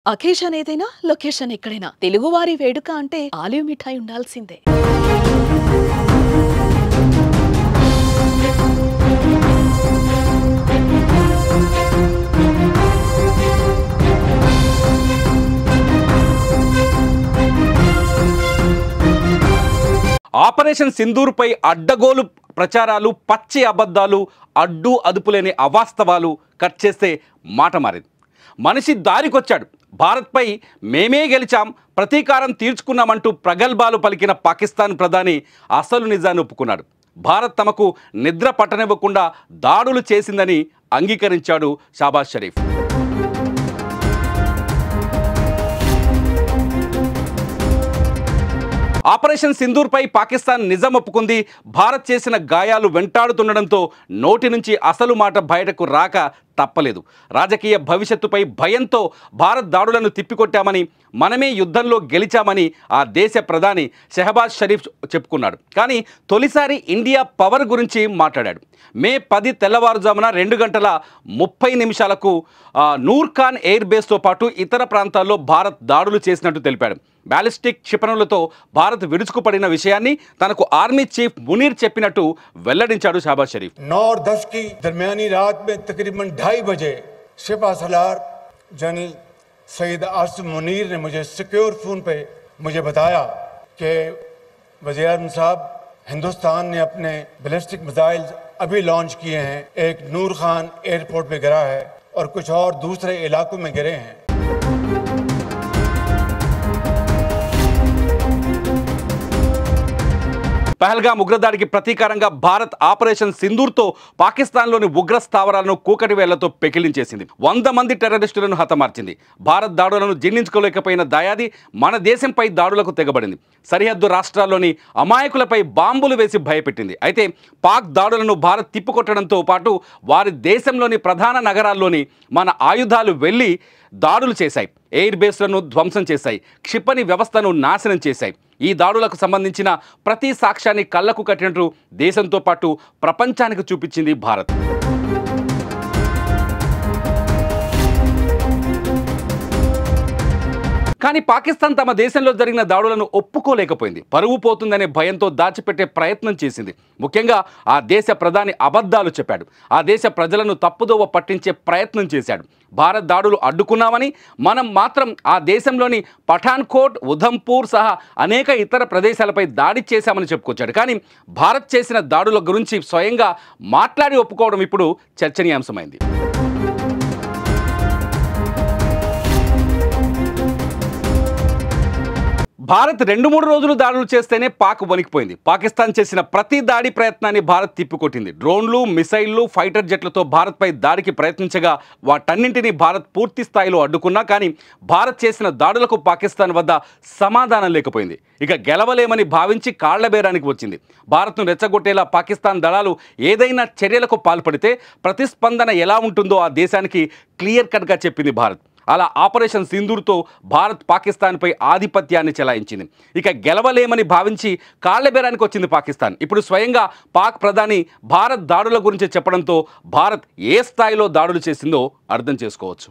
Occasion ఏదైనా location ఎక్కడైనా తెలుగువారి వేడుక అంటే ఆలివ్ మిఠాయి ఉండాల్సిందే. ఆపరేషన్ సింధూర్ పై అడ్డగోలు ప్రచారాలు, పచ్చి అబద్ధాలు, అడ్డు అదుపులేని అవాస్తవాలు కట్ చేస్తే మాట మారింది. మనిషి దారికొచ్చాడు. భారత్పై మేమే గెలిచాం, ప్రతీకారం తీర్చుకున్నామంటూ ప్రగల్భాలు పలికిన పాకిస్తాన్ ప్రధాని అసలు నిజాన్ని ఒప్పుకున్నాడు. భారత్ తమకు నిద్ర పట్టనివ్వకుండా దాడులు చేసిందని అంగీకరించాడు షాబాజ్ షరీఫ్. ఆపరేషన్ సింధూర్ పై పాకిస్తాన్ నిజం ఒప్పుకుంది. భారత్ చేసిన గాయాలు వెంటాడుతుండడంతో నోటి నుంచి అసలు మాట బయటకు రాక తప్పలేదు. రాజకీయ భవిష్యత్తుపై భయంతో భారత్ దాడులను తిప్పికొట్టామని, మనమే యుద్ధంలో గెలిచామని ఆ దేశ ప్రధాని షహబాజ్ షరీఫ్ చెప్పుకున్నాడు. కానీ తొలిసారి ఇండియా పవర్ గురించి మాట్లాడాడు. మే 10 తెల్లవారుజామున 2:30 నూర్ ఖాన్ ఎయిర్ బేస్తో పాటు ఇతర ప్రాంతాల్లో భారత్ దాడులు చేసినట్టు తెలిపాడు. బ్యాలిస్టిక్ క్షిపణులతో భారత్ విరుచుకుపడిన విషయాన్ని తనకు ఆర్మీ చీఫ్ మునీర్ చెప్పినట్టు వెల్లడించాడు షహబాజ్ షరీఫ్. 9-10 की दरमियानी रात में तकरीबन 2:30 बजे सिपा सलार जनरल सईद आसिम मुनीर ने मुझे सिक्योर फोन पे मुझे बताया कि वज़ीर आज़म साहब, हिंदुस्तान ने अपने बैलिस्टिक मिसाइल अभी लॉन्च किए हैं, एक नूर खान एयरपोर्ट पे गिरा है और कुछ और दूसरे इलाकों में गिरे हैं. పహల్గాం ఉగ్రదాడికి ప్రతీకారంగా భారత్ ఆపరేషన్ సింధూర్తో పాకిస్తాన్లోని ఉగ్ర స్థావరాలను కూకటి వేళ్లతో పెకిలించేసింది. 100 మంది టెర్రరిస్టులను హతమార్చింది. భారత్ దాడులను జీర్ణించుకోలేకపోయిన దాయాది మన దేశంపై దాడులకు తెగబడింది. సరిహద్దు రాష్ట్రాల్లోని అమాయకులపై బాంబులు వేసి భయపెట్టింది. అయితే పాక్ దాడులను భారత్ తిప్పుకొట్టడంతో పాటు వారి దేశంలోని ప్రధాన నగరాల్లోని మన ఆయుధాలు వెళ్లి దాడులు చేశాయి. ఎయిర్ బేస్లను ధ్వంసం చేశాయి. క్షిపణి వ్యవస్థను నాశనం చేశాయి. ఈ దాడులకు సంబంధించిన ప్రతి సాక్ష్యాన్ని కళ్లకు కట్టినట్టు దేశంతో పాటు ప్రపంచానికి చూపించింది భారత్. కానీ పాకిస్తాన్ తమ దేశంలో జరిగిన దాడులను ఒప్పుకోలేకపోయింది. పరువు పోతుందనే భయంతో దాచిపెట్టే ప్రయత్నం చేసింది. ముఖ్యంగా ఆ దేశ ప్రధాని అబద్ధాలు చెప్పాడు. ఆ దేశ ప్రజలను తప్పుదోవ పట్టించే ప్రయత్నం చేశాడు. భారత్ దాడులు అడ్డుకున్నామని, మనం మాత్రం ఆ దేశంలోని పఠాన్కోట్, ఉధంపూర్ సహా అనేక ఇతర ప్రదేశాలపై దాడి చేశామని చెప్పుకొచ్చాడు. కానీ భారత్ చేసిన దాడుల గురించి స్వయంగా మాట్లాడి ఒప్పుకోవడం ఇప్పుడు చర్చనీయాంశమైంది. భారత్ 2-3 రోజులు దాడులు చేస్తేనే పాక్ వణికిపోయింది. పాకిస్తాన్ చేసిన ప్రతి దాడి ప్రయత్నాన్ని భారత్ తిప్పికొట్టింది. డ్రోన్లు, మిసైళ్లు, ఫైటర్ జెట్లతో భారత్పై దాడికి ప్రయత్నించగా వాటన్నింటినీ భారత్ పూర్తి స్థాయిలో అడ్డుకున్నా కానీ భారత్ చేసిన దాడులకు పాకిస్తాన్ వద్ద సమాధానం లేకపోయింది. ఇక గెలవలేమని భావించి కాళ్లబేరానికి వచ్చింది. భారత్ను రెచ్చగొట్టేలా పాకిస్తాన్ దళాలు ఏదైనా చర్యలకు పాల్పడితే ప్రతిస్పందన ఎలా ఉంటుందో ఆ దేశానికి క్లియర్ కట్గా చెప్పింది భారత్. అలా ఆపరేషన్ సింధూర్తో భారత్ పాకిస్తాన్పై ఆధిపత్యాన్ని చెలాయించింది. ఇక గెలవలేమని భావించి కాళ్లబేరానికి వచ్చింది పాకిస్తాన్. ఇప్పుడు స్వయంగా పాక్ ప్రధాని భారత్ దాడుల గురించి చెప్పడంతో భారత్ ఏ స్థాయిలో దాడులు చేసిందో అర్థం చేసుకోవచ్చు.